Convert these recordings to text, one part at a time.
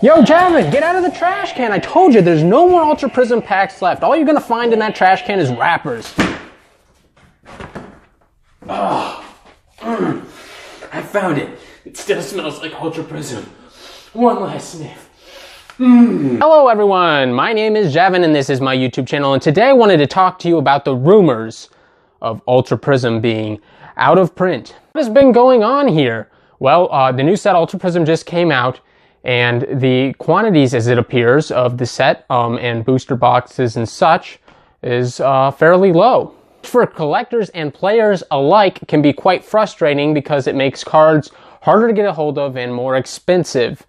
Yo, Javin, get out of the trash can. I told you there's no more Ultra Prism packs left. All you're going to find in that trash can is wrappers. Oh, I found it. It still smells like Ultra Prism. One last sniff. Hello, everyone. My name is Javin, and this is my YouTube channel. And today I wanted to talk to you about the rumors of Ultra Prism being out of print. What has been going on here? Well, the new set Ultra Prism just came out. And the quantities, as it appears, of the set and booster boxes and such is fairly low. For collectors and players alike, it can be quite frustrating because it makes cards harder to get a hold of and more expensive.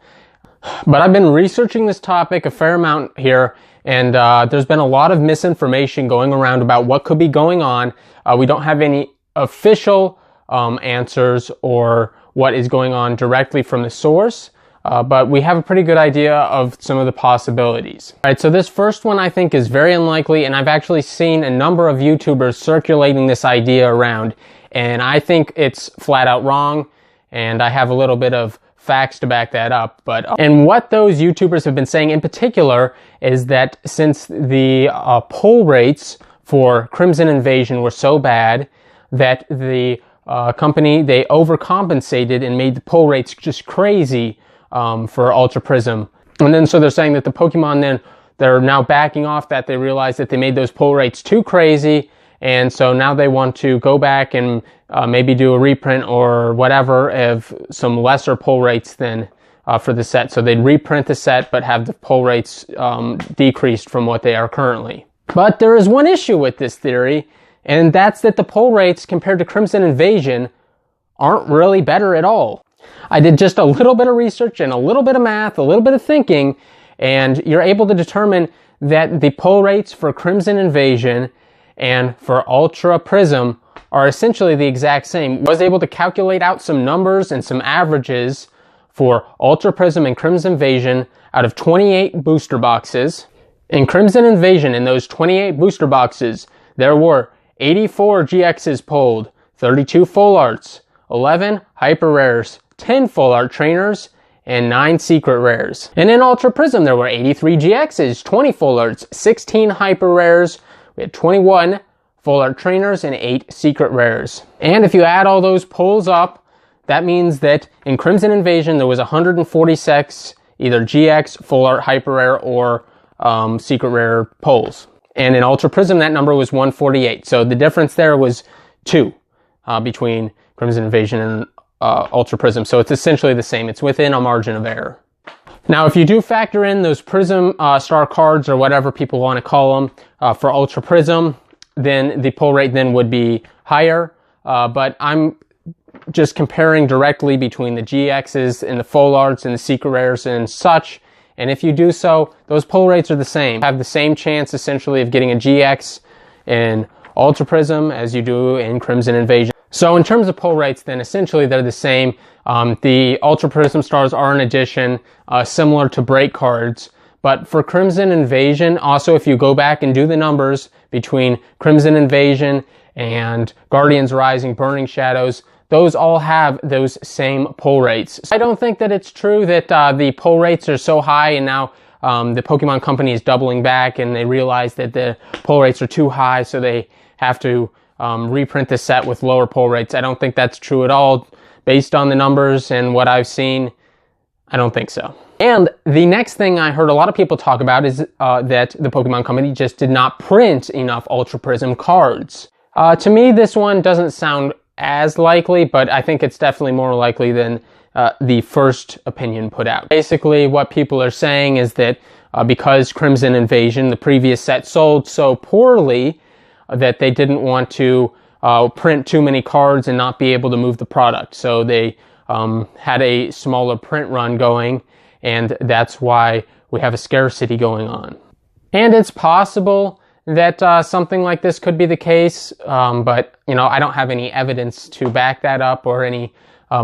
But I've been researching this topic a fair amount here, and there's been a lot of misinformation going around about what could be going on. We don't have any official answers or what is going on directly from the source. But we have a pretty good idea of some of the possibilities. All right, so this first one I think is very unlikely, and I've actually seen a number of YouTubers circulating this idea around, and I think it's flat out wrong, and I have a little bit of facts to back that up. And what those YouTubers have been saying in particular is that since the pull rates for Crimson Invasion were so bad that the company, they overcompensated and made the pull rates just crazy for Ultra Prism. And then so they're saying that the Pokemon then, they're now backing off that. They realize that they made those pull rates too crazy, and so now they want to go back and maybe do a reprint or whatever of some lesser pull rates than for the set. So they'd reprint the set but have the pull rates decreased from what they are currently. But there is one issue with this theory, and that's that the pull rates compared to Crimson Invasion aren't really better at all. I did just a little bit of research and a little bit of math, a little bit of thinking, and you're able to determine that the pull rates for Crimson Invasion and for Ultra Prism are essentially the exact same. I was able to calculate out some numbers and some averages for Ultra Prism and Crimson Invasion out of 28 booster boxes. In Crimson Invasion, in those 28 booster boxes, there were 84 GXs pulled, 32 full arts, 11 hyper rares, 10 full art trainers, and 9 secret rares. And in Ultra Prism, there were 83 GXs, 20 full arts, 16 hyper rares, we had 21 full art trainers, and 8 secret rares. And if you add all those pulls up, that means that in Crimson Invasion, there was 146 either GX, full art, hyper rare, or secret rare pulls. And in Ultra Prism, that number was 148. So the difference there was 2 between Crimson Invasion and Ultra Prism. So it's essentially the same. It's within a margin of error. Now, if you do factor in those Prism Star cards, or whatever people want to call them, for Ultra Prism, then the pull rate then would be higher. But I'm just comparing directly between the GXs and the full arts and the secret rares and such. And if you do so, those pull rates are the same. You have the same chance essentially of getting a GX in Ultra Prism as you do in Crimson Invasion. So in terms of pull rates, then essentially they're the same. The Ultra Prism Stars are an addition, similar to break cards. But for Crimson Invasion, also if you go back and do the numbers between Crimson Invasion and Guardians Rising, Burning Shadows, those all have those same pull rates. I don't think that it's true that the pull rates are so high and now the Pokemon Company is doubling back and they realize that the pull rates are too high, so they have to reprint the set with lower pull rates. I don't think that's true at all. Based on the numbers and what I've seen, I don't think so. And the next thing I heard a lot of people talk about is that the Pokemon Company just did not print enough Ultra Prism cards. To me, this one doesn't sound as likely, but I think it's definitely more likely than the first opinion put out. Basically, what people are saying is that because Crimson Invasion, the previous set, sold so poorly, that they didn't want to print too many cards and not be able to move the product. So they had a smaller print run going, and that's why we have a scarcity going on. And it's possible that something like this could be the case, but you know, I don't have any evidence to back that up or any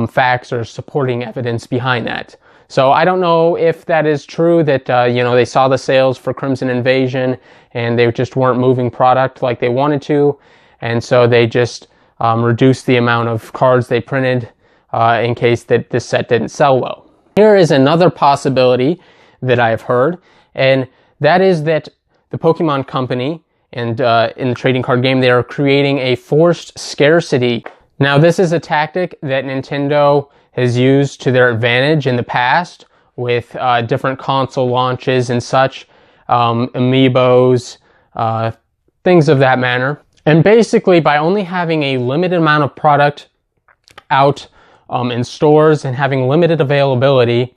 facts or supporting evidence behind that. So I don't know if that is true, that you know, they saw the sales for Crimson Invasion and they just weren't moving product like they wanted to, and so they just reduced the amount of cards they printed in case that this set didn't sell well. Here is another possibility, that I have heard, and that is that the Pokemon Company and in the trading card game, they are creating a forced scarcity. Now, this is a tactic that Nintendo has used to their advantage in the past with different console launches and such, amiibos, things of that manner. And basically, by only having a limited amount of product out in stores and having limited availability,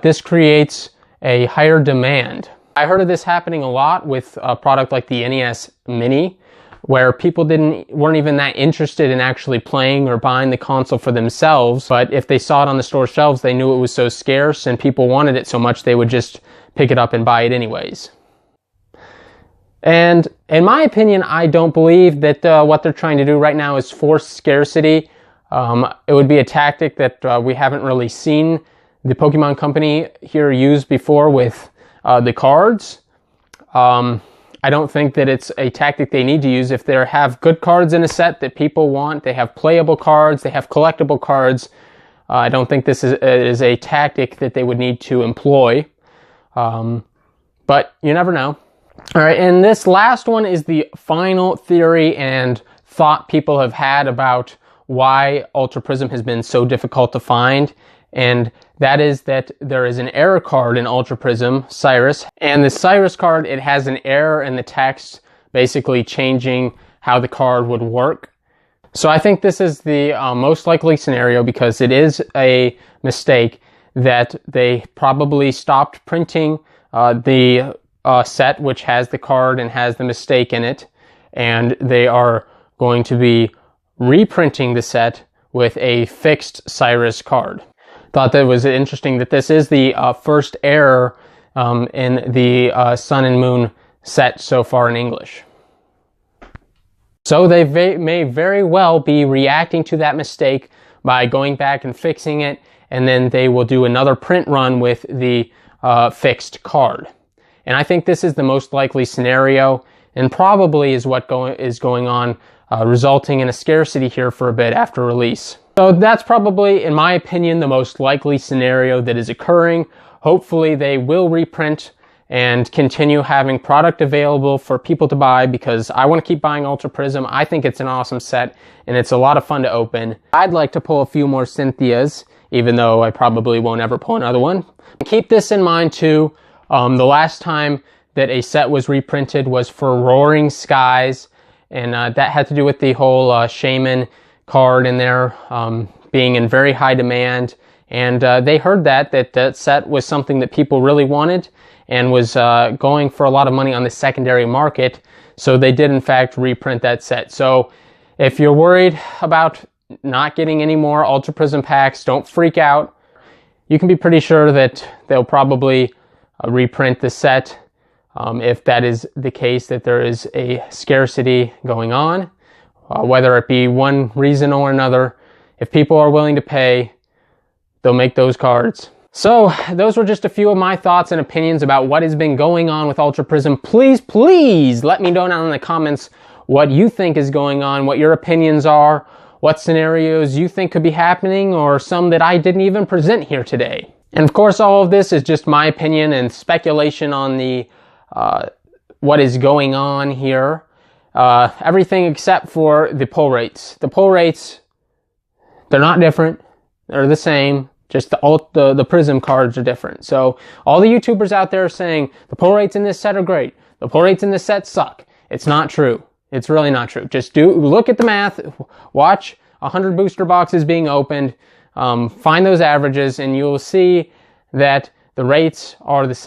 this creates a higher demand. I heard of this happening a lot with a product like the NES Mini, where people weren't even that interested in actually playing or buying the console for themselves, but if they saw it on the store shelves, they knew it was so scarce and people wanted it so much they would just pick it up and buy it anyways. And in my opinion, I don't believe that what they're trying to do right now is force scarcity. It would be a tactic that we haven't really seen the Pokemon Company here use before with the cards. I don't think that it's a tactic they need to use. If they have good cards in a set that people want, they have playable cards, they have collectible cards, I don't think this is a tactic that they would need to employ. But you never know. All right, and this last one is the final theory and thought people have had about why Ultra Prism has been so difficult to find, and that is that there is an error card in Ultra Prism, Cyrus, and the Cyrus card, it has an error in the text, basically changing how the card would work. So I think this is the most likely scenario because it is a mistake that they probably stopped printing the set which has the card and has the mistake in it, and they are going to be reprinting the set with a fixed Cyrus card. Thought that was interesting that this is the first error in the Sun and Moon set so far in English. So they may very well be reacting to that mistake by going back and fixing it, and then they will do another print run with the fixed card. And I think this is the most likely scenario, and probably is what is going on, resulting in a scarcity here for a bit after release. So that's probably, in my opinion, the most likely scenario that is occurring. Hopefully they will reprint and continue having product available for people to buy, because I want to keep buying Ultra Prism. I think it's an awesome set, and it's a lot of fun to open. I'd like to pull a few more Cynthias, even though I probably won't ever pull another one. Keep this in mind too. The last time that a set was reprinted was for Roaring Skies, and that had to do with the whole Shaman card in there being in very high demand, and they heard that set was something that people really wanted and was going for a lot of money on the secondary market, so they did in fact reprint that set. So if you're worried about not getting any more Ultra Prism packs, don't freak out. You can be pretty sure that they'll probably reprint the set if that is the case, that there is a scarcity going on, whether it be one reason or another. If people are willing to pay, they'll make those cards. So those were just a few of my thoughts and opinions about what has been going on with Ultra Prism. Please let me know down in the comments what you think is going on, what your opinions are, what scenarios you think could be happening, or some that I didn't even present here today. And of course, all of this is just my opinion and speculation on the what is going on here. Everything except for the pull rates. The pull rates, they're not different. They're the same. Just the Prism cards are different. So all the YouTubers out there are saying the pull rates in this set are great, the pull rates in this set suck. It's not true. It's really not true. Just look at the math, watch 100 booster boxes being opened, find those averages, and you'll see that the rates are the same.